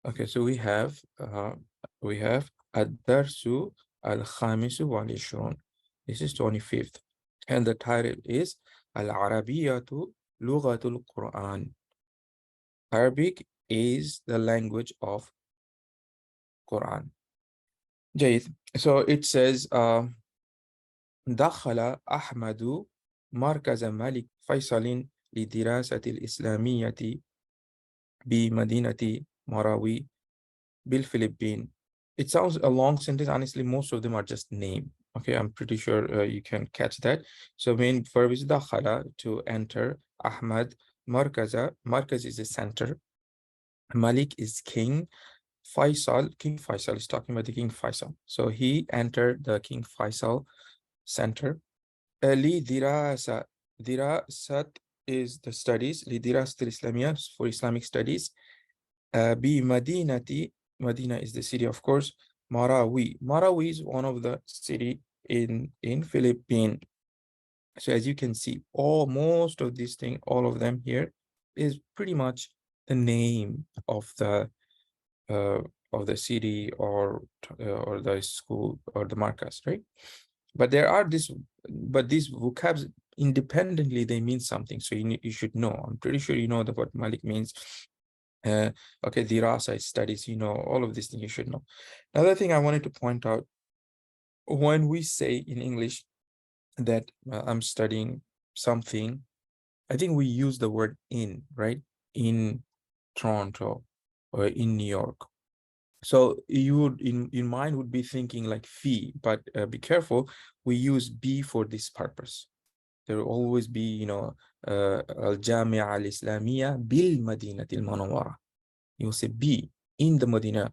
Okay, so we have Ad-Darsu Al-Khamisu wal-Ishrun. This is 25th. And the title is Al-Arabiyatu Lughatul Quran. Arabic is the language of Quran. جيد. So it says دخل أحمد مركز ملك فيصل لدراسة الإسلامية بمدينة مراوي بالفلبين. It sounds a long sentence. Honestly, most of them are just name. Okay, I'm pretty sure you can catch that. So main verb is dakhala, to enter. Ahmad, markaza. Markaz is a center. Malik is king. Faisal, King Faisal is talking about the King Faisal. So he entered the King Faisal center. Li dirasa. Dirasat is the studies. Li dirasat al-Islamiyya, for Islamic studies. Bi Madinati, Medina is the city, of course. Marawi. Marawi is one of the city in Philippines. So as you can see, most of these things, all of them here, is pretty much the name uh, of the city or the school or the markers, right? But there are but these vocabs independently they mean something. So you should know. I'm pretty sure you know what Malik means. Okay, dirasa is studies, all of these things you should know. Another thing I wanted to point out, when we say in English that I'm studying something, I think we use the word in, right? In Toronto or in New York. So you would in mind would be thinking like fee, but be careful, we use be for this purpose. There will always be, Al-Jamia Al-Islamiyya bil Madinati al-Munawwara. You say be in the Medina,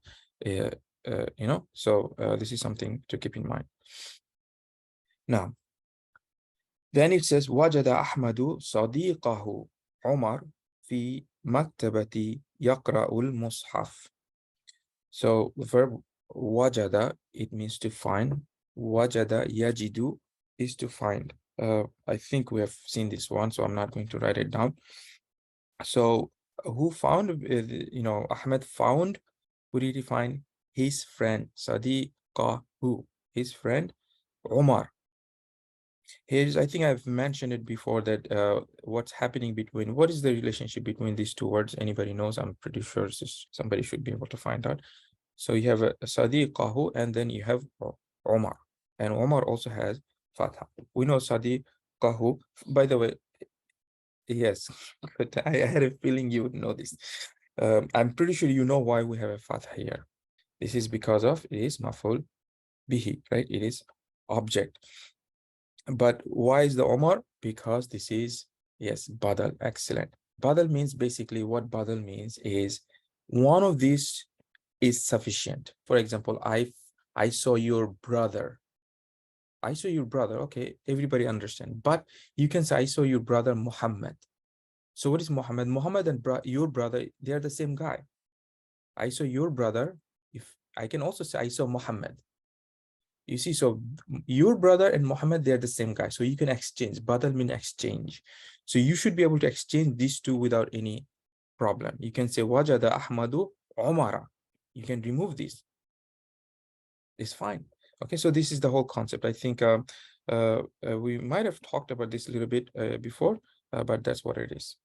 so this is something to keep in mind. Now, then it says وجد أحمد صديقه عمر في مكتبة يقرأ المصحف. So the verb wajada, it means to find. Wajada yajidu is to find. I think we have seen this one, so I'm not going to write it down. So who found, Ahmed found, who did he find? His friend, Sadiqahu, his friend, Umar. Here's, I think I've mentioned it before that what's happening what is the relationship between these two words? Anybody knows? I'm pretty sure somebody should be able to find out. So you have a Sadiqahu, and then you have Umar. And Umar also has Fatha. We know Sadiqahu, by the way, yes, but I had a feeling you would know this. I'm pretty sure you know why we have a Fatha here. This is because of it is maful bihi, right? It is object. But why is the Umar? Because this is, yes, badal. Excellent. Badal means basically what badal means is one of these is sufficient. For example, I saw your brother. I saw your brother. Okay, everybody understand. But you can say I saw your brother Muhammad. So what is Muhammad? Muhammad and your brother, they are the same guy. I saw your brother. If I can also say I saw Muhammad. You see, so your brother and Muhammad, they're the same guy. So you can exchange. Badal mean exchange. So you should be able to exchange these two without any problem. You can say Wajada Ahmadu Umara. You can remove this. It's fine. Okay, so this is the whole concept. I think we might have talked about this a little bit before, but that's what it is.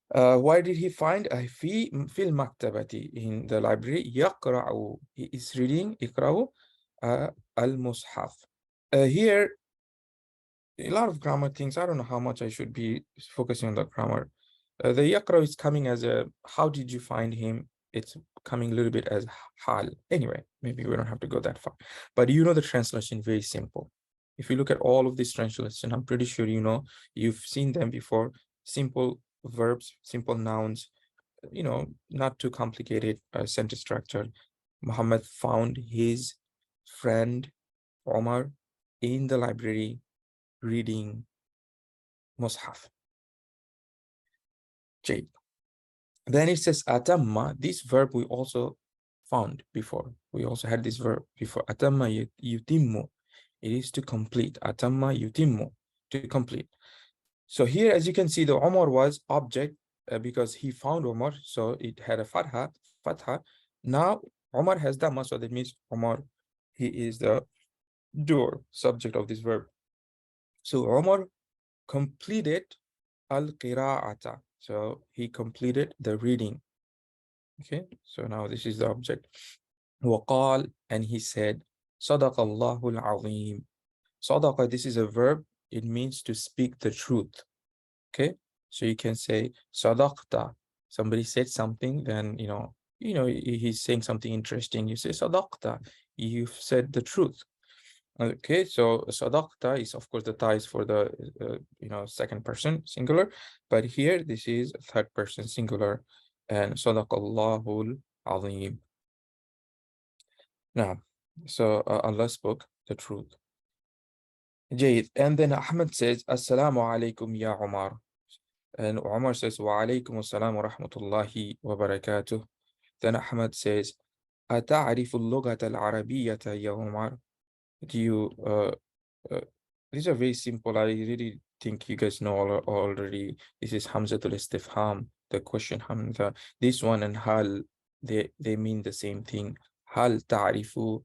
Why did he find في المكتبة, in the library, يقرأ, he is reading يقرأ المصحف. Here, a lot of grammar things. I don't know how much I should be focusing on the grammar. The يقرأ is coming as a, how did you find him? It's coming a little bit as hal. Anyway, maybe we don't have to go that far. But the translation, very simple. If you look at all of these translations, I'm pretty sure you've seen them before. Simple verbs, simple nouns, not too complicated sentence structure. Muhammad found his friend Omar in the library reading Mus'haf. Jade. Then it says atamma. This verb we also found before. We also had this verb before. Atamma yutimmu. It is to complete. Atamma yutimmu, to complete. So here, as you can see, the Omar was object because he found Umar, so it had a fatha. Now Umar has Dhamma, so that means Umar, he is the doer, subject of this verb. So Umar completed al-qira'ata. So he completed the reading. Okay, so now this is the object. وقال, and he said, صدق الله العظيم. Sadaqa, this is a verb. It means to speak the truth. Okay, so you can say sadaqta. Somebody said something, then he's saying something interesting. You say sadaqta. You've said the truth. Okay, so sadaqta is, of course, the ta is for the second person singular, but here this is third person singular, and sadaqallahul azim. Now, so Allah spoke the truth. Jayid. And then Ahmed says, Assalamu alaikum ya Umar. And Umar says, Wa alaikum assalam wa rahmatullahi wa barakatuh. Then Ahmed says, أتعرف اللغة العربية يا عمر? Do you uh, these are very simple. I really think you guys know already. This is Hamzatul Istifham, the question Hamza. This one and Hal, they mean the same thing. Hal ta'rifu,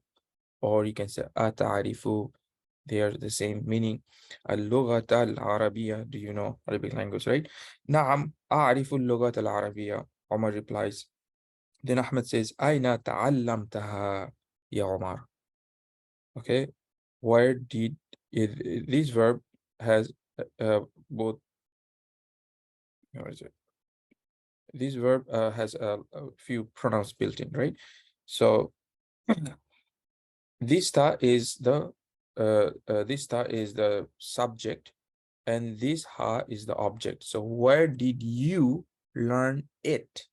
or you can say ata'rifu. They are the same meaning. اللغة العربية, do you know Arabic language, right? نعم أعرف اللغة العربية. Omar replies. Then Ahmed says, أين تعلمتها يا عمر? Okay, where did this verb has both, where is it? This verb has a few pronouns built in, right? So this ta is the subject, and this ha is the object. So where did you learn it?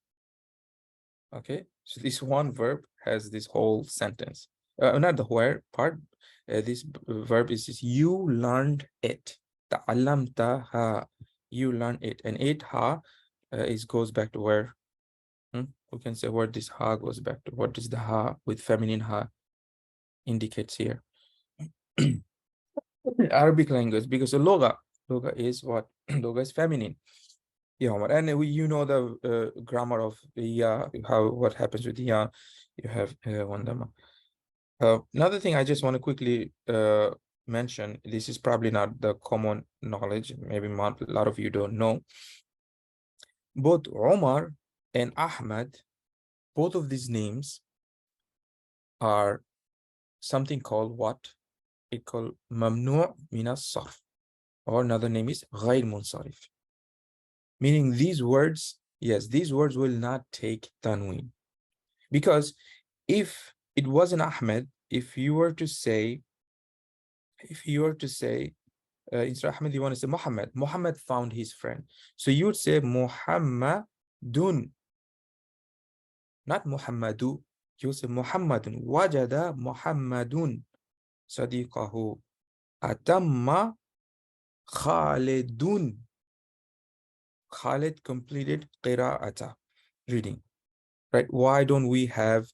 Okay, so this one verb has this whole sentence. Not the where part. This verb is you learned it. Ta'allamtaha. You learned it, and it ha goes back to where. We can say where this ha goes back to. What is the ha with feminine ha indicates here? Arabic language, because the loga is what? Loga is feminine. Yeah, and you know the grammar of ya, what happens with ya. You have one dhamma. Another thing I just want to quickly mention, this is probably not the common knowledge, maybe a lot of you don't know. Both Omar and Ahmad, both of these names are something called what? It called mamnu' min as-sarf, or another name is ghayr munsarif. Meaning these words, yes, these words will not take tanween. Because if it wasn't Ahmed, if you were to say, instead of Ahmed, you want to say Muhammad. Muhammad found his friend. So you would say Muhammadun, not Muhammadu. You would say Muhammadun. Wajada Muhammadun sadiqahu. Atamma Khalidun. Khalid completed qira'ata, reading. Right? Why don't you have,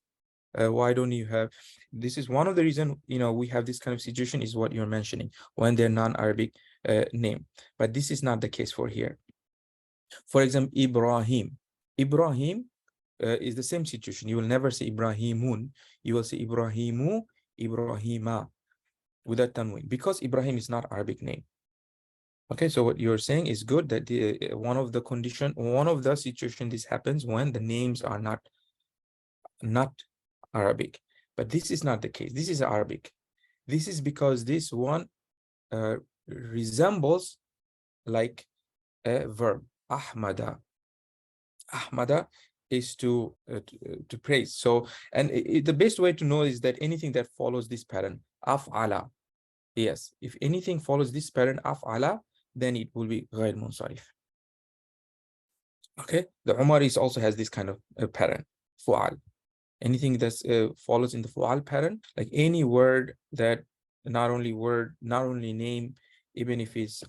this is one of the reasons, we have this kind of situation is what you're mentioning, when they're non-Arabic name. But this is not the case for here. For example, Ibrahim is the same situation. You will never say Ibrahimun. You will say Ibrahimu, Ibrahima, without tanween, because Ibrahim is not Arabic name. Okay, so what you're saying is good, that one of the situation this happens when the names are not Arabic. But this is not the case. This is Arabic. This is because this one resembles like a verb. Ahmada. Ahmada is to praise. So, and the best way to know is that anything that follows this pattern, af'ala. Yes, if anything follows this pattern, af'ala, then it will be ghayr munsarif. Okay, the Umaris also has this kind of pattern, fu'al. Anything that follows in the fu'al pattern, like any word that not only name, even if it's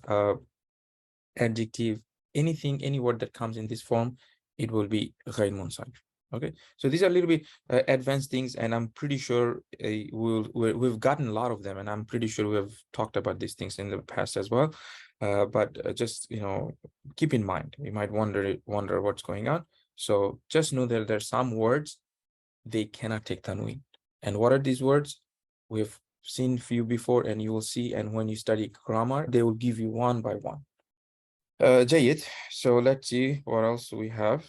adjective, any word that comes in this form, it will be ghayr munsarif. Okay, so these are a little bit advanced things, and I'm pretty sure we've gotten a lot of them, and I'm pretty sure we have talked about these things in the past as well. but just, keep in mind, you might wonder what's going on. So just know that there's some words they cannot take tanween. And what are these words? We've seen few before, and you will see, and when you study grammar, they will give you one by one. جيد. So let's see what else we have.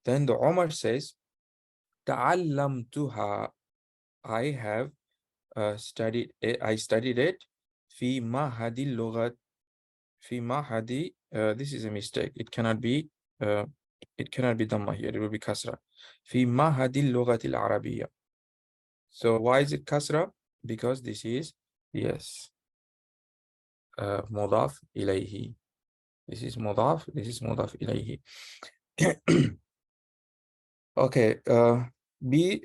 Then the Omar says, تعلمتها. I have studied it. I studied it. في معهد اللغة. في معهد. This is a mistake. Uh, it cannot be dhamma here. It will be kasra. في معهد اللغة العربية. So why is it kasra? Because this is, yes, مضاف إليه. This is مضاف. This is مضاف إليه. Okay,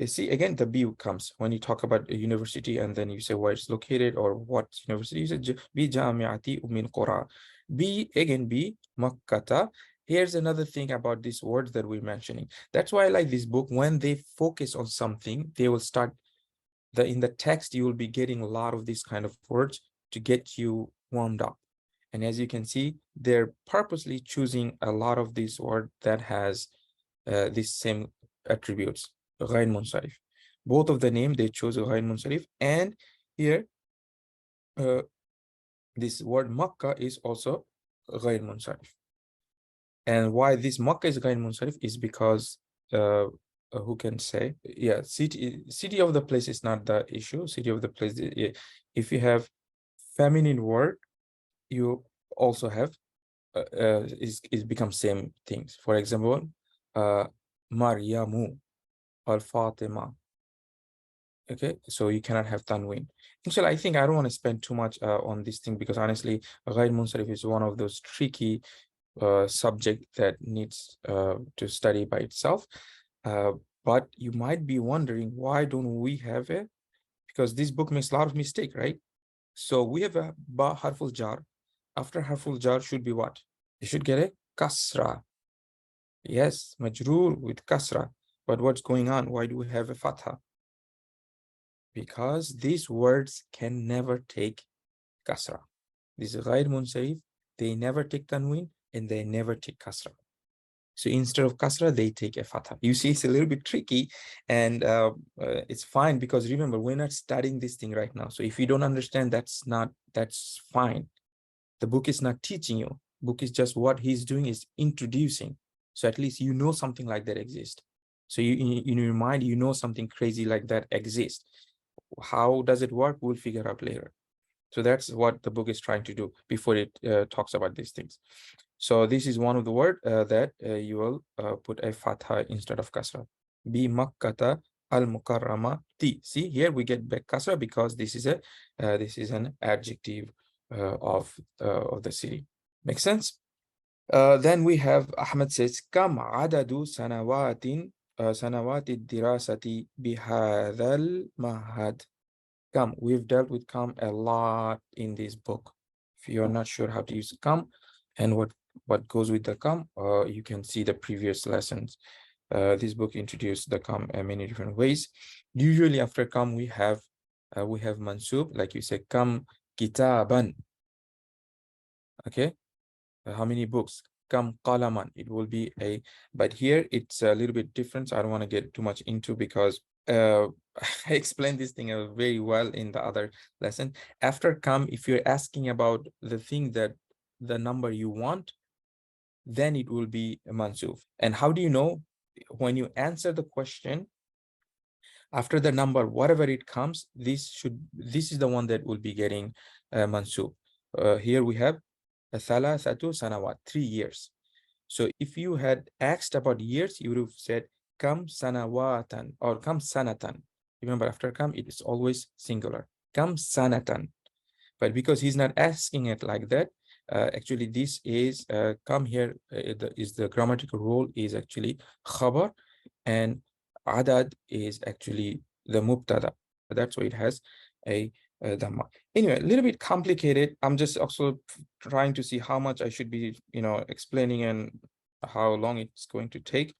see again, the B comes when you talk about a university, and then you say where it's located or what university. You say B Jamiati Umm Al Qura. B again, B Makkata. Here's another thing about these words that we're mentioning. That's why I like this book. When they focus on something, they will start in the text. You will be getting a lot of these kind of words to get you warmed up. And as you can see, they're purposely choosing a lot of these words that has these same attributes, غير منصرف. Both of the name, they chose غير منصرف. And here, this word Makkah is also غير منصرف. And why this Makkah is غير منصرف is because, who can say? Yeah, city of the place is not the issue. City of the place, if you have feminine word, you also have, is become same things. For example, Maryamu or Fatima. Okay, so you cannot have tanween. Inshallah, I think I don't want to spend too much on this thing, because honestly, ghair munsarif is one of those tricky subject that needs to study by itself. But you might be wondering, why don't we have it? Because this book makes a lot of mistake, right? So we have a ba harful jar. After harful jar should be what? You should get a kasra. Yes, majroor with kasra. But what's going on? Why do we have a fatha? Because these words can never take kasra. These ghair munsarif, they never take tanween and they never take kasra. So instead of kasra, they take a fatha. You see, it's a little bit tricky, and it's fine, because remember, we're not studying this thing right now. So if you don't understand, that's fine. The book is not teaching you. Book is just, what he's doing is introducing. So at least you know something like that exists. So in your mind, you know something crazy like that exists. How does it work? We'll figure out later. So that's what the book is trying to do before it talks about these things. So this is one of the word that you will put a fatha instead of kasra. Bi Makkata al Mukarrama ti. See, here we get back kasra because this is an adjective of the city. Make sense? Then we have Ahmed says, Kam adadu sanawati dirasati bihadal mahad. Come, we've dealt with come a lot in this book. If you're not sure how to use come and what goes with the come, you can see the previous lessons. This book introduced the come in many different ways. Usually after come we have mansub, like you say, come kitaban. Okay, how many books? Come qalaman. It will be but here it's a little bit different. So I don't want to get too much into, because I explained this thing very well in the other lesson. After come, if you're asking about the thing that the number you want, then it will be a mansuf. And how do you know? When you answer the question, after the number, whatever it comes, this is the one that will be getting mansub. Here we have thalathatu sanawat, 3 years. So if you had asked about years, you would have said kam sanawatan or kam sanatan. Remember, after kam, it is always singular. Kam sanatan. But because he's not asking it like that, actually this is come here is the grammatical rule is actually khabar, and adad is actually the mubtada. That's why it has a dhamma. Anyway, a little bit complicated. I'm just also trying to see how much I should be, explaining and how long it's going to take.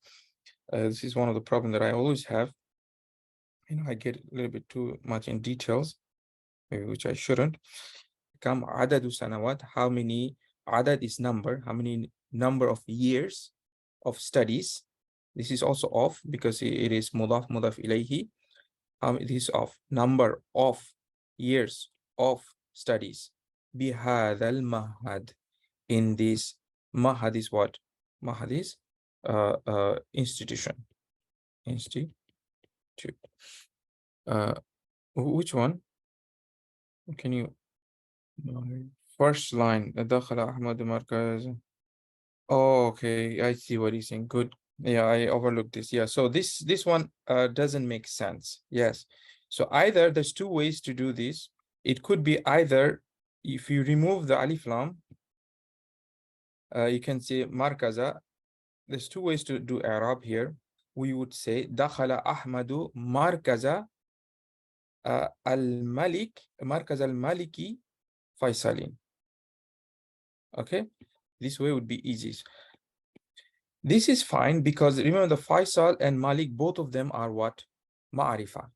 This is one of the problems that I always have. I get a little bit too much in details, maybe which I shouldn't. كم عدد سنوات, how many, عدد is number, how many number of years of studies. This is also of because it is مضاف مضاف إليه. It is of number of years of studies. بهذا المعهد, in this. Mahad is what? Mahad is institution. Institute. Which one? Can you? First line. دخل أحمد مركز. Oh, okay. I see what he's saying. Good. Yeah, I overlooked this. Yeah. So this one doesn't make sense. Yes. So either there's two ways to do this. It could be either if you remove the alif lam, you can say markaza. There's two ways to do Arab here. We would say دخل أحمد مركز الملك مركز الملكي فيصل. Okay, this way would be easy. This is fine because remember the Faisal and Malik, both of them are what? Ma'arifa.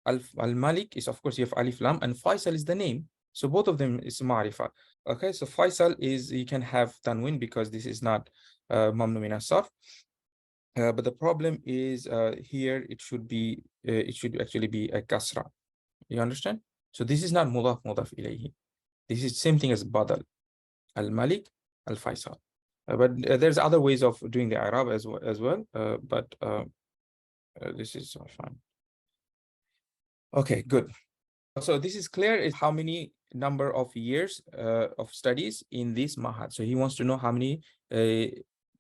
Al-Malik is, of course, you have Alif Lam, and Faisal is the name. So both of them is Ma'arifa. Okay, so Faisal is, you can have Tanwin because this is not Mamnu min as-Sarf. But the problem is here it should actually be a kasra. You understand? So this is not mudaf mudaf ilayhi. This is same thing as badal. Al-Malik, Al-Faisal. But there's other ways of doing the Arab as well. But this is fine. Okay, good. So this is clear is how many number of years of studies in this mahad. So he wants to know how many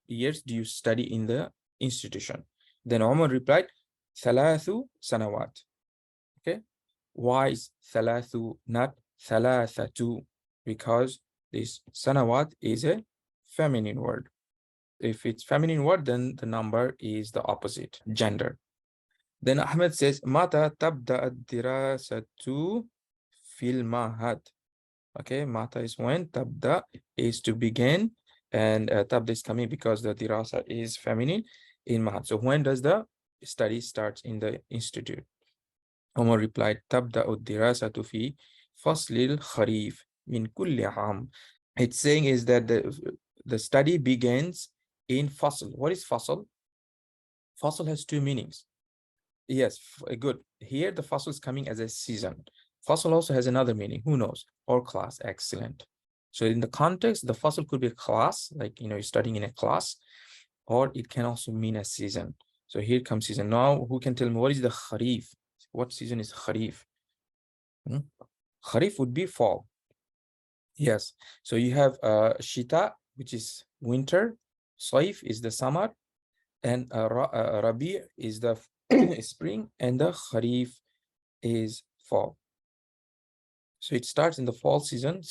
years do you study in the institution. Then Umar replied, Thalathu sanawat. Okay. Why is thalathu not thalathatu? Because this sanawat is a feminine word. If it's feminine word, then the number is the opposite, gender. Then Ahmed says, Mata tabda ad-dirasatu fil mahad. Okay, mata is when, tabda is to begin, and tabda is coming because the dirasa is feminine in mahad. So when does the study start in the institute? Umar replied, tabda ad-dirasatu fi faslil kharif min kulli am. It's saying is that the study begins in fasl. What is fasl? Fasl has two meanings. Yes, good. Here the fasl is coming as a season. Fasl also has another meaning. Who knows? Or class. Excellent. So in the context, the fasl could be a class, like you're studying in a class, or it can also mean a season. So here comes season. Now, who can tell me what is the kharif? What season is kharif? Kharif would be fall. Yes. So you have shita, which is winter. Saif is the summer, and Rabi is the spring, and the Kharif is fall. So it starts in the fall season,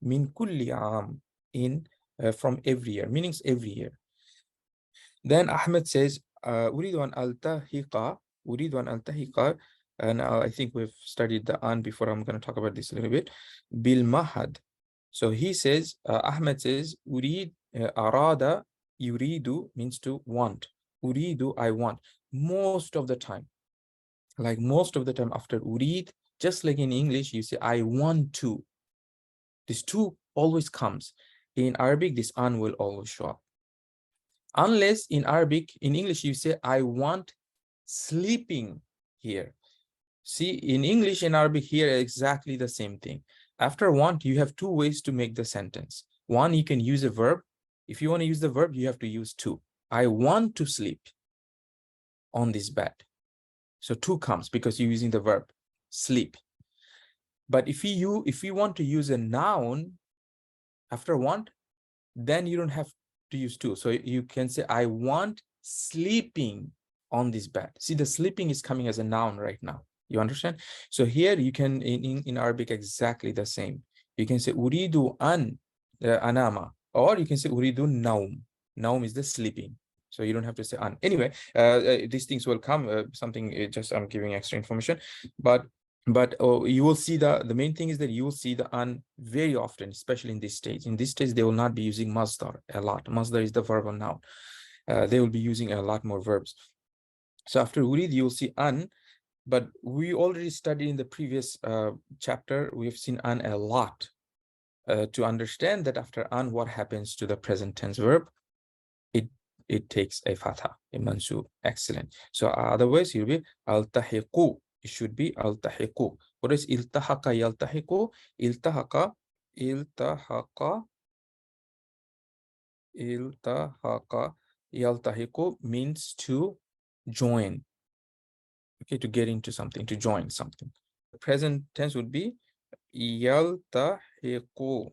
min kulli am, in from every year, meanings every year. Then Ahmed says, أريد أن ألتحق, and I think we've studied the an before. I'm going to talk about this a little bit. Bil mahad. So he says, Ahmed says, arada yuridu means to want. Uridu, I want. Most of the time, like most of the time after urid, just like in English, you say, I want to. This to always comes. In Arabic, this an will always show up. Unless in Arabic, in English, you say, I want sleeping here. See, in English and Arabic here, exactly the same thing. After want, you have two ways to make the sentence. One, you can use a verb. If you want to use the verb, you have to use to. I want to sleep on this bed. So to comes because you're using the verb, sleep. But if you want to use a noun after want, then you don't have to use to. So you can say, I want sleeping on this bed. See, the sleeping is coming as a noun right now. You understand? So here you can, in Arabic, exactly the same. You can say, Uridu an anama, or you can say, Uridu naum. Naum is the sleeping. So you don't have to say an. Anyway, these things will come, just I'm giving extra information. But you will see the main thing is that you will see the an very often, especially in this stage. In this stage, they will not be using masdar a lot. Masdar is the verbal noun. They will be using a lot more verbs. So after urid, you will see an. But we already studied in the previous chapter, we've seen an a lot. To understand that after an, what happens to the present tense verb, it takes a fatha, a mansub. Excellent. So otherwise, you'll be altahiqu. It should be altahiqu. What is iltahaqa yaltahiqu? Iltahaqa, iltahaqa, iltahaqa yaltahiqu means to join. Okay, to get into something, to join something. Present tense would be yaltahiqu.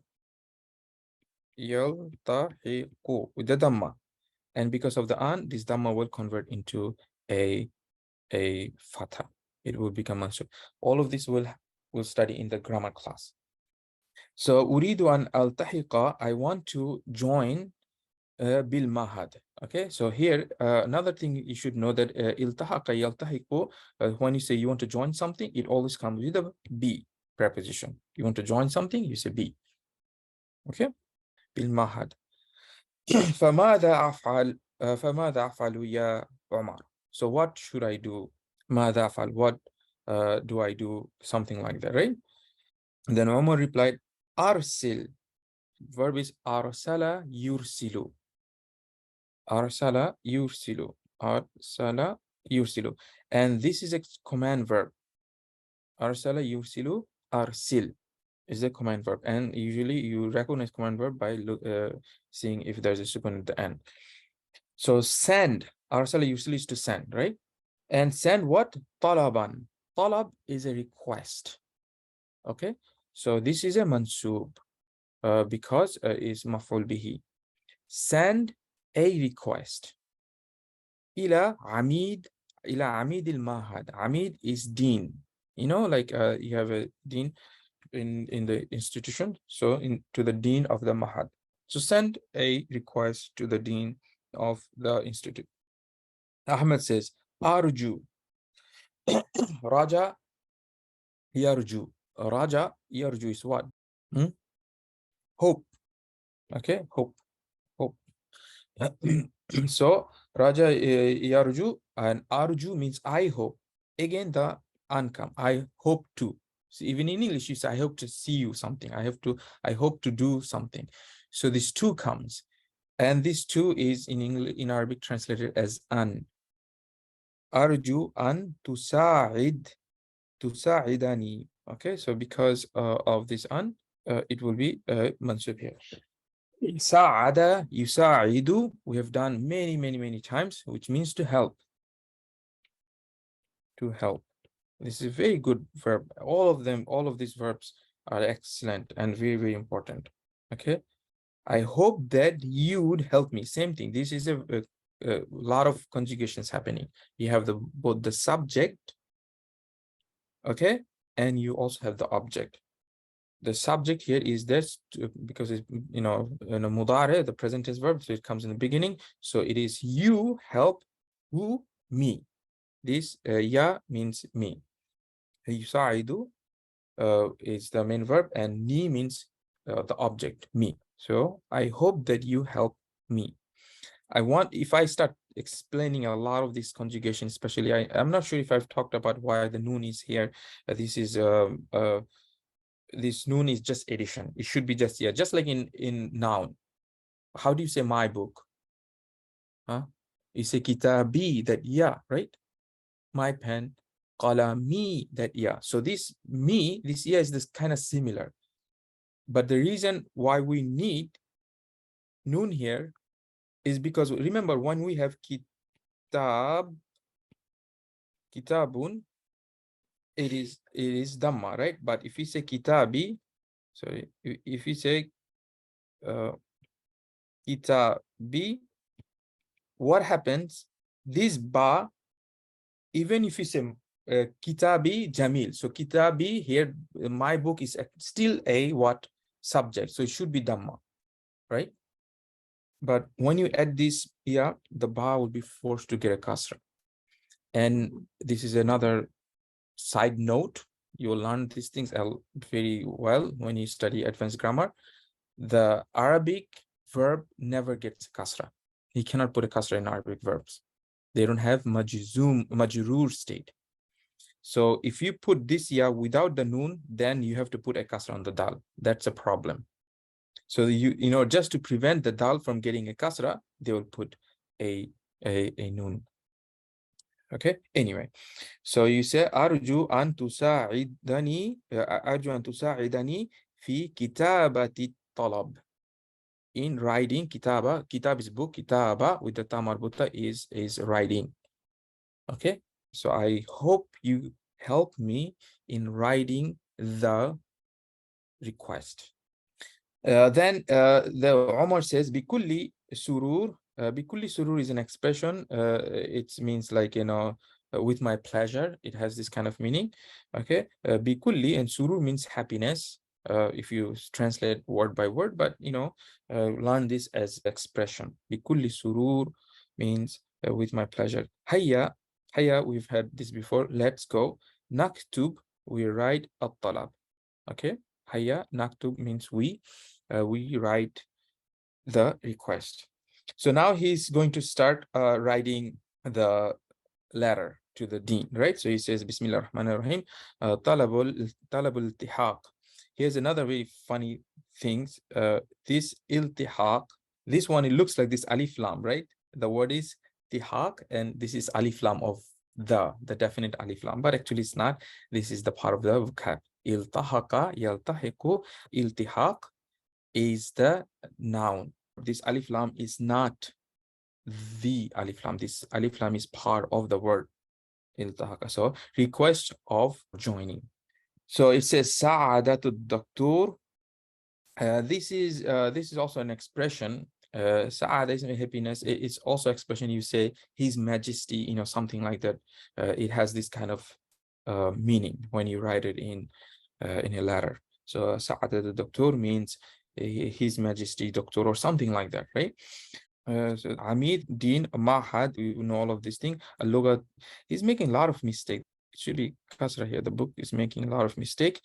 Yaltahiqu with the dhamma. And because of the an, this dhamma will convert into a fatha. It will become mansub. All of this we'll study in the grammar class. So uridu an altahiqa, I want to join bil mahad. Okay, so here another thing you should know that iltahaqa yaltahiqu, when you say you want to join something, it always comes with a be preposition. You want to join something, you say be. Okay, bil mahad. فماذا أفعل فماذا أفعل يا عمر? So what should I do? ماذا أفعل? What do I do? Something like that, right? And then Umar replied, أرسل. Verb is أرسل يرسل. أرسل يرسل. أرسل يرسل. And this is a command verb. أرسل يرسل أرسل is a command verb. And usually you recognize command verb by seeing if there's a sukun at the end. So send, arsala usually is to send, right? And send what? Talaban. Talab is a request. Okay, so this is a mansub because is maf'ul bihi. Send a request. Ila amid al-mahad. Amid is dean. You know, like you have a dean in the institution. So to the dean of the mahad. So send a request to the dean of the institute. Ahmed says, Arju. Raja yarju. Raja yarju is what? Hope. Okay, hope. Hope. So Raja yarju and arju means I hope. Again, the ankam. I hope to. So even in English, you say, I hope to see you something. I hope to do something. So this two comes. And this two is in English, in Arabic translated as an. Arju an tusa'idani. Okay, so because of this an, it will be mansub here. Sa'ada, yusa'idu, we have done many times, which means to help. To help. This is a very good verb. All of these verbs are excellent and very important. Okay, I hope that you would help me. Same thing. This is a lot of conjugations happening. You have both the subject, okay, and you also have the object. The subject here is this because it's, you know, in a mudare, the present tense verb, so it comes in the beginning. So it is you help who? Me. This ya means me. Yusaidu is the main verb, and ni means the object, me. So I hope that you help me. If I start explaining a lot of these conjugations, especially, I'm not sure if I've talked about why the noon is here. This noon is just addition. It should be just, yeah, just like in noun. How do you say my book? Huh? You say kitabi, that yeah, right? My pen. Qalami, that yeah. So this me, this yeah is this kind of similar. But the reason why we need noon here is because remember when we have kitabun, it is dhamma, right? But if we say kitabi, sorry, if we say kitabi, what happens? This ba, even if you say kitabi jamil, so kitabi here, my book is still a what? Subject, so it should be dhamma, right? But when you add this, yeah, the ba will be forced to get a kasra. And this is another side note. You will learn these things very well when you study advanced grammar. The Arabic verb never gets kasra. You cannot put a kasra in Arabic verbs. They don't have majrur state. So if you put this ya without the noon, then you have to put a kasra on the dal. That's a problem. So just to prevent the dal from getting a kasra, they will put a noon. Okay. Anyway, so you say أرجو أن تساعدني أرجو أن تساعدني في كتابة الطلب. In writing, kitaba. Kitab is book. Kitaba with the ta marbuta is writing. Okay. So I hope you help me in writing the request. Then the Omar says bikulli surur. Bikulli surur is an expression. It means like, with my pleasure. It has this kind of meaning. Okay. Bikulli, and surur means happiness. If you translate word by word, but learn this as expression. Bikulli surur means with my pleasure. Hayya, hayya, we've had this before. Let's go. Naktub, we write at-talab. Okay. Hayya, naktub means we write the request. So now he's going to start writing the letter to the dean, right? So he says, Bismillah ar-Rahman ar-Rahim, talabul iltihaq. Here's another very funny thing. This iltihaq, this one, it looks like this alif lam, right? The word is tihaq, and this is alif lam of the definite alif lam, but actually it's not. This is the part of the vocab. Iltahaqa, yaltahiqu, iltihaq is the noun. This alif lam is not the alif lam. This alif lam is part of the word iltahaqa. So request of joining. So it says sa'adatu doctor. This is also an expression. Sa'ada is happiness. It's also expression. You say His Majesty, something like that. It has this kind of meaning when you write it in a letter. So Sa'ada the doctor means His Majesty Doctor or something like that, right? So Amid, Dean, Mahad, you know all of these things. Al-Lugha, he's making a lot of mistakes. It should be Kasra here. The book is making a lot of mistakes.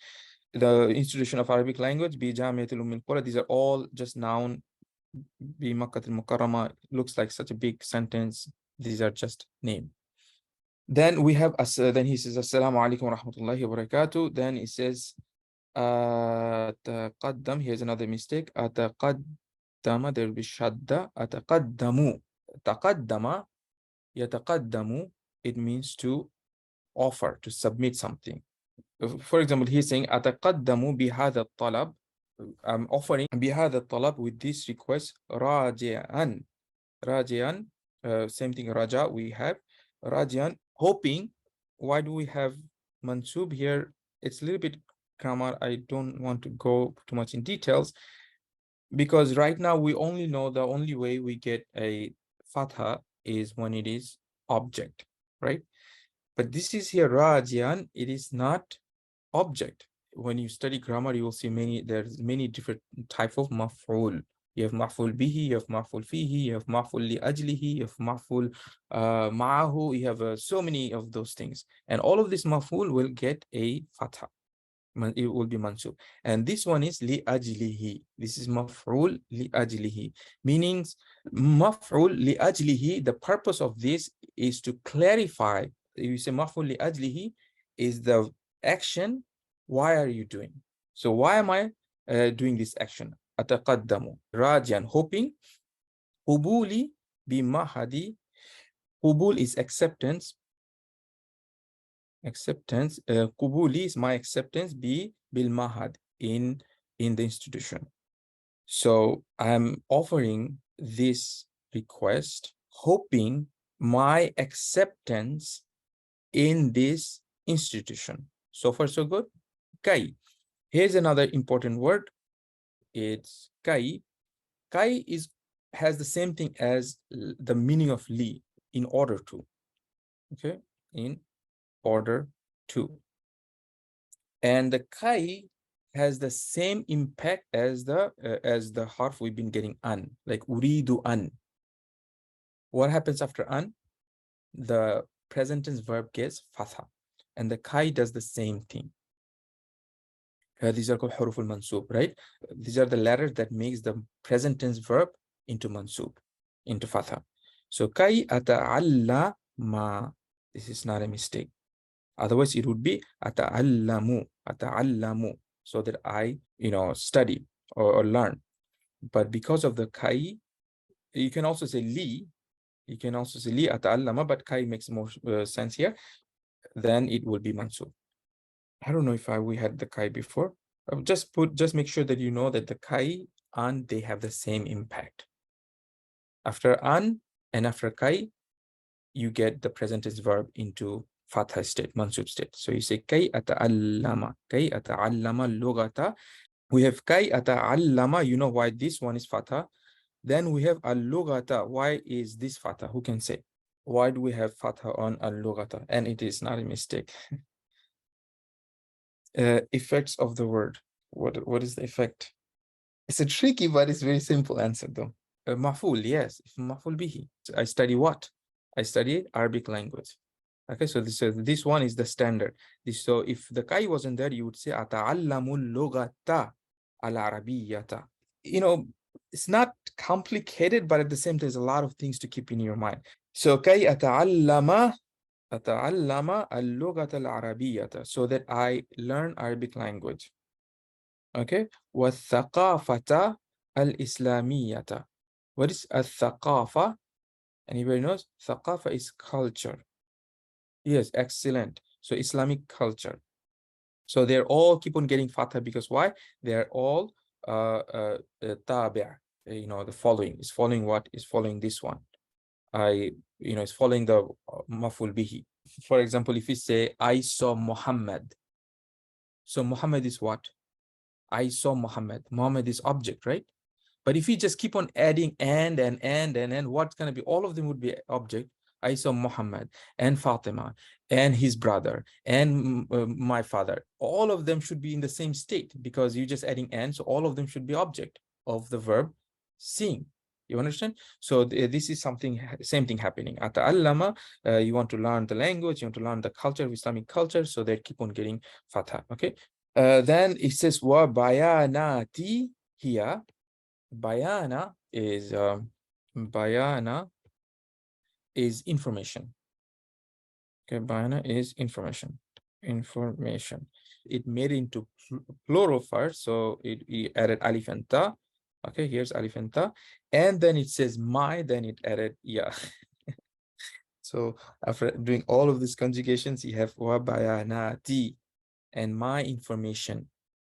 The Institution of Arabic Language, Bi Jamiatul Umm Al Qura, these are all just noun. Bi Makkah al-Mukarrama, looks like such a big sentence. These are just name. Then we have, then he says, Assalamu alaikum wa rahmatullahi wa barakatuh. Then he says, أتقدم. Here's another mistake. أتقدم, there will be shadda. أتقدم. تقدم, يتقدم, it means to offer, to submit something. For example, he's saying أتقدم بهذا الطلب. I'm offering بهذا الطلب, with this request. راجعا. راجعا, same thing, raja we have. Rajian, hoping. Why do we have mansub here? It's a little bit grammar. I don't want to go too much in details, because right now we only know the only way we get a fatha is when it is object, right? But this is here rajian, it is not object. When you study grammar, you will see there's many different type of maf'ul. You have maf'ul bihi, you have maf'ul fihi, you have maf'ul li ajlihi, you have maf'ul ma'ahu, you have so many of those things. And all of this maf'ul will get a fatha. It will be mansub. And this one is li ajlihi. This is maf'ul li ajlihi. Meanings maf'ul li ajlihi, the purpose of this is to clarify. You say maf'ul li ajlihi is the action. Why are you doing? So why am I doing this action? Ataqaddamu, rajan, hoping. Hubuli bi mahadi. Hubul is acceptance. Acceptance. Kubuli is my acceptance. Bi bil mahad, in the institution. So I'm offering this request, hoping my acceptance in this institution. So far, so good. Kai. Here's another important word. It's kai. Kai has the same thing as the meaning of li, in order to. Okay, in order to. And the kai has the same impact as the harf we've been getting an, like uridu an. What happens after an? The present tense verb gets fatha, and the kai does the same thing. These are called huruf al-mansub, right? These are the letters that makes the present tense verb into mansub, into fatha. So kai ata'allama. This is not a mistake. Otherwise, it would be ata'allamu, ata'allamu, so that I, study or learn. but because of the kai, you can also say li. You can also say li ata'allama, but kai makes more sense here. Then it will be mansub. I don't know if we had the kai before. Just make sure that you know that the kai and they have the same impact. After an and after kai, you get the present tense verb into fatha state, mansub state. So you say kai ata'allama, kai ata'allama lughata. We have kai ata'allama. You know why this one is fatha. Then we have al-lughata. Why is this fatha? Who can say? Why do we have fatha on al-lughata? And it is not a mistake. Effects of the word. What is the effect? It's a tricky, but it's very simple answer though. Maf'ul, yes. Maf'ul bihi. I study what? I study Arabic language. Okay, so this one is the standard. So if the kai wasn't there, you would say ata'allamul lughata al-arabiyyata. You know, it's not complicated, but at the same time, there's a lot of things to keep in your mind. So كي أتعلم اللغة العربية, so that I learn Arabic language. Okay. والثقافة الإسلامية. What is الثقافة? Anybody knows? ثقافة is culture. Yes, excellent. So Islamic culture. So they're all keep on getting fatha because why? They're all tabi'. You know, the following is following what is following this one. It's following the maf'ul bihi. For example, if you say I saw Muhammad, so Muhammad is what? I saw Muhammad. Muhammad is object, right? But if you just keep on adding and, what's going to be? All of them would be object. I saw Muhammad and Fatima and his brother and my father. All of them should be in the same state because you're just adding and. So all of them should be object of the verb seeing. You understand? So this is same thing happening. Ata'allama, you want to learn the language, you want to learn the culture of Islamic culture. So they keep on getting fatha. Okay. Then it says wa bayanati here. Bayana is information. Okay, bayana is information. It made into plural first, so it added alif and ta. Okay, here's alif and ta, and then it says my, then it added ya. So after doing all of these conjugations, you have wa bayanati and my information.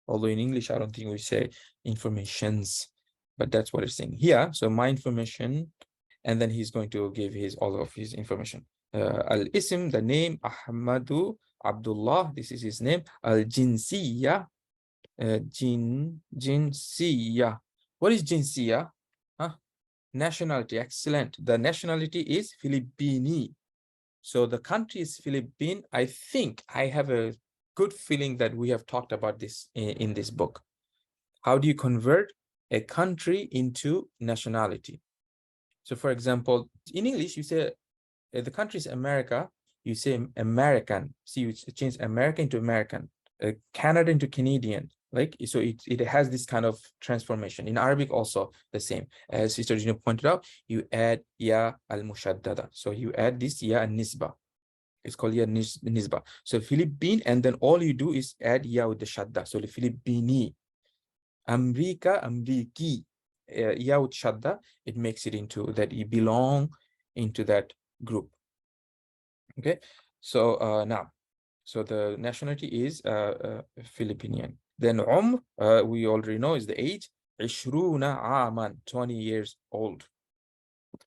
Although in English, I don't think we say informations, but that's what it's saying here. So my information, and then he's going to give all of his information. Al-ism, the name, Ahmadu Abdullah, this is his name. Al-jinsiyya, jinsiyya. What is jinsiyya? Huh? Nationality, excellent. The nationality is Filipini. So the country is Philippines. I think I have a good feeling that we have talked about this in this book. How do you convert a country into nationality? So for example, in English, you say the country is America, you say American. See, you change America into American, Canada into Canadian. Like, so it has this kind of transformation. In Arabic also the same. As Sister Gina pointed out, you add ya al-mushaddada. So you add this ya al-nisba. It's called ya nisba. So Philippine, and then all you do is add ya with the shadda. So the Filipini. America, Ameriki. Ya with shadda, it makes it into that you belong into that group. Okay. So now, so the nationality is Filipinian. Then we already know is the age. 20 aman, 20 years old.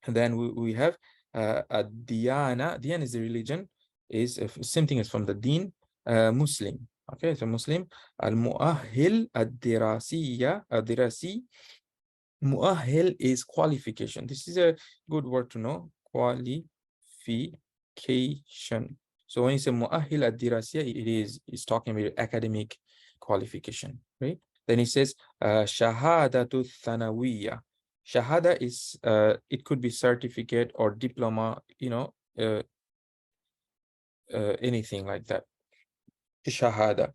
And then we have a Diyana. Diyana is the religion, is same thing as from the Deen, Muslim. Okay, so Muslim. Al-Mu'ahil ad-dirasi. Mu'ahil is qualification. This is a good word to know. Qualification. So when you say Mu'ahil ad-dirasiya, it's talking about academic qualification, right? Then it says Shahadatu Thanawiyya. Shahada is it could be certificate or diploma, anything like that. Shahada.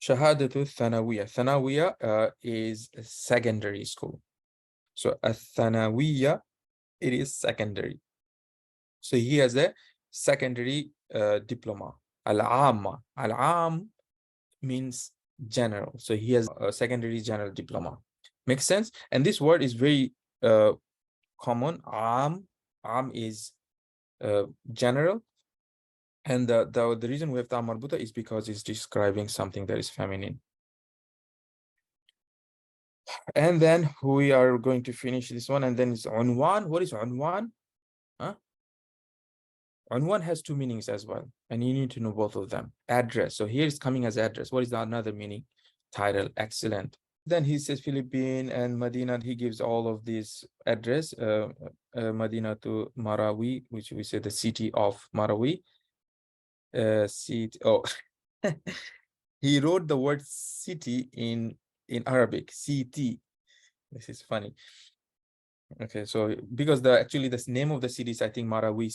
Shahadatu Thanawiyya. Thanawiyya is a secondary school. So a Thanawiyya, it is secondary. So he has a secondary diploma. Al-Amma. Al-Am means general. So he has a secondary general diploma. Makes sense? And this word is very common. Am is general. And the reason we have ta marbuta is because it's describing something that is feminine. And then we are going to finish this one, and then it's unwan. What is unwan? Huh? Unwan has two meanings as well, and you need to know both of them. Address. So here it's coming as address. What is the another meaning? Title. Excellent. Then he says Philippine and Medina. He gives all of these address. Medina to Marawi, which we say the city of Marawi. City. Oh, he wrote the word city in Arabic. City. This is funny. Okay, so because actually the name of the city is, I think, Marawi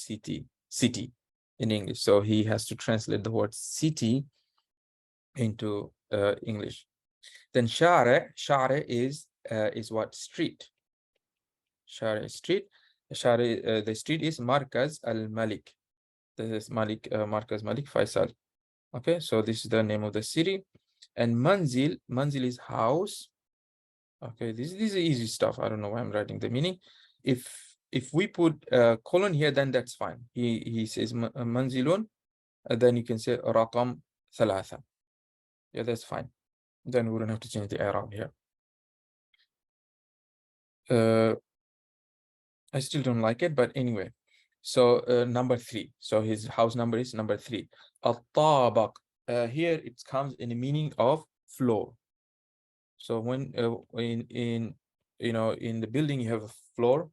city in English. So he has to translate the word city into English. Then share is what? Street. Share street. Share the street is Markaz Al Malik. This is Malik Markaz Malik Faisal. Okay, so this is the name of the city. And manzil is house. Okay, this is easy stuff. I don't know why I'm writing the meaning. If we put a colon here, then that's fine. He says manzilun, then you can say raqam thalatha. Yeah, that's fine. Then we don't have to change the i'rab here. I still don't like it, but anyway. So number 3. So his house number is number 3. Al-tabaq. Here it comes in the meaning of floor. So when in the building you have a floor.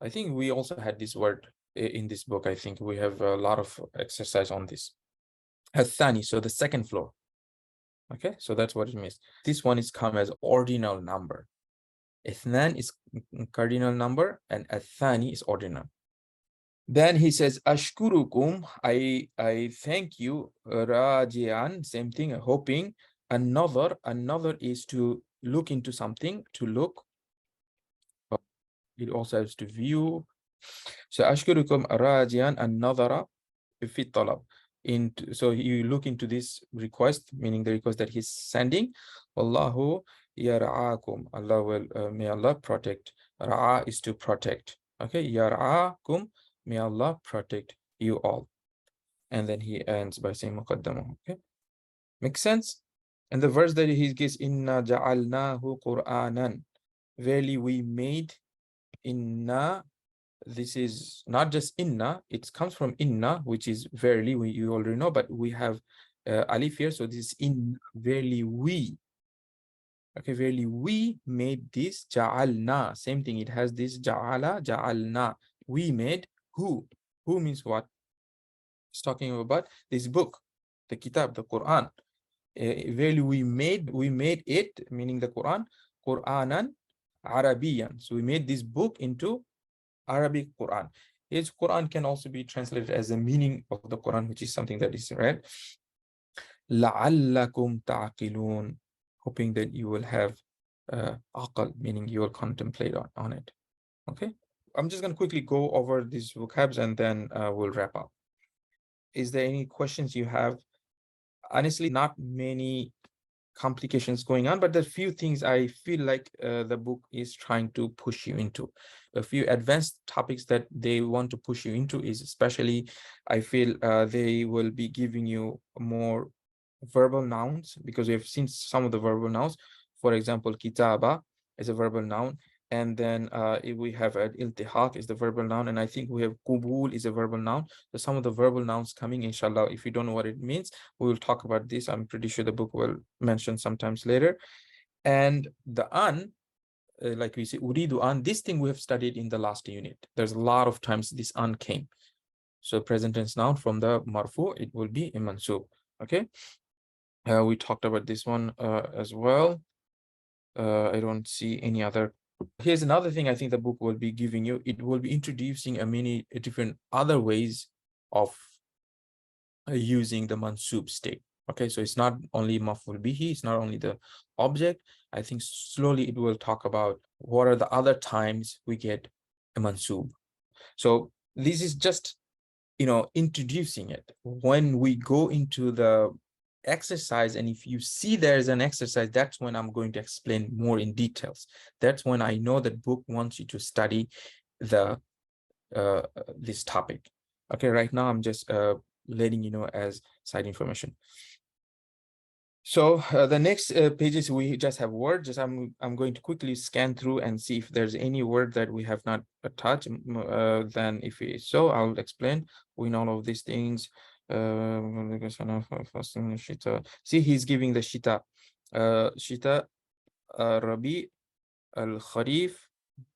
I think we also had this word in this book. I think we have a lot of exercise on this. Athani, so the second floor. Okay, so that's what it means. This one is come as ordinal number. Ithnan is cardinal number and athani is ordinal. Then he says, Ashkurukum, I thank you, Rajian, same thing, hoping. Another is to look into something, to look. It also has to view. So ashkurukum rajian an-nadhara fi talab. So you look into this request, meaning the request that he's sending. Wallahu yar'akum. Allah will, may Allah protect. Ra'a is to protect. Okay, yar'akum, may Allah protect you all. And then he ends by saying muqaddama. Okay, makes sense? And the verse that he gives, inna ja'alnahu qur'anan. Verily we made. Inna, this is not just inna, it comes from inna, which is verily, you already know, but we have alif here, so this is in verily we. Okay, verily we made this. Ja'alna, same thing, it has this ja'ala, ja'alna. We made who means what? It's talking about this book, the kitab, the Quran. Verily we made it, meaning the Quran, Qur'anan Arabian. So we made this book into Arabic Quran. His Quran can also be translated as the meaning of the Quran, which is something that is read. لَعَلَّكُمْ تَعْقِلُونَ, hoping that you will have aqal, meaning you will contemplate on it. Okay, I'm just going to quickly go over these vocabs and then we'll wrap up. Is there any questions you have? Honestly, not many complications going on, but the few things I feel like the book is trying to push you into. A few advanced topics that they want to push you into is, especially I feel they will be giving you more verbal nouns, because we have seen some of the verbal nouns. For example, kitaba is a verbal noun, and then we have iltihaq is the verbal noun, and I think we have qubul is a verbal noun. So some of the verbal nouns coming, inshallah. If you don't know what it means, we will talk about this. I'm pretty sure the book will mention sometimes later. And the an, like we say, uridu an, this thing we have studied in the last unit. There's a lot of times this an came. So present tense noun from the marfu, it will be a mansub. Okay, we talked about this one as well. I don't see any other. Here's another thing I think the book will be giving you. It will be introducing many different other ways of using the mansub state. Okay, so it's not only maf'ul bihi, it's not only the object. I think slowly it will talk about what are the other times we get a mansub. So this is just, introducing it. When we go into the exercise, and if you see there's an exercise, that's when I'm going to explain more in details. That's when I know that book wants you to study the this topic. Okay, right now I'm just letting you know as side information. So the next pages, we just have words. Just I'm going to quickly scan through and see if there's any word that we have not touched. Then if it, so, I'll explain. We know all of these things. See, he's giving the shita. Shita, Rabi, Al Kharif.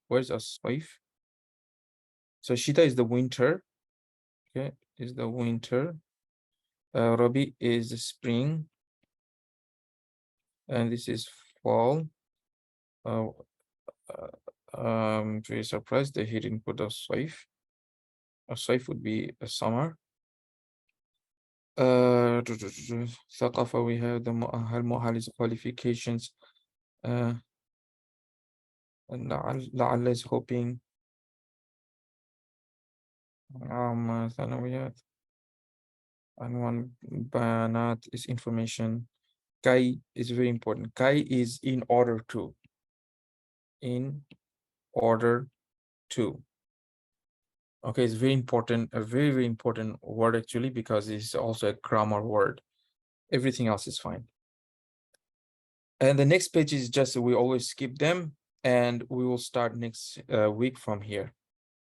Where's As-Saif? So shita is the winter. Okay, is the winter. Rabi is the spring, and this is fall. Very surprised that he didn't put a saif. A saif would be a summer. ثقافة, we have the مؤهل qualifications. لعل is hoping. ثانويات. عنوان بيانات is information. Kai is very important. Kai is in order to. In order to. Okay, it's very important, a very, very important word actually, because it's also a grammar word. Everything else is fine. And the next page is just, we always skip them, and we will start next week from here.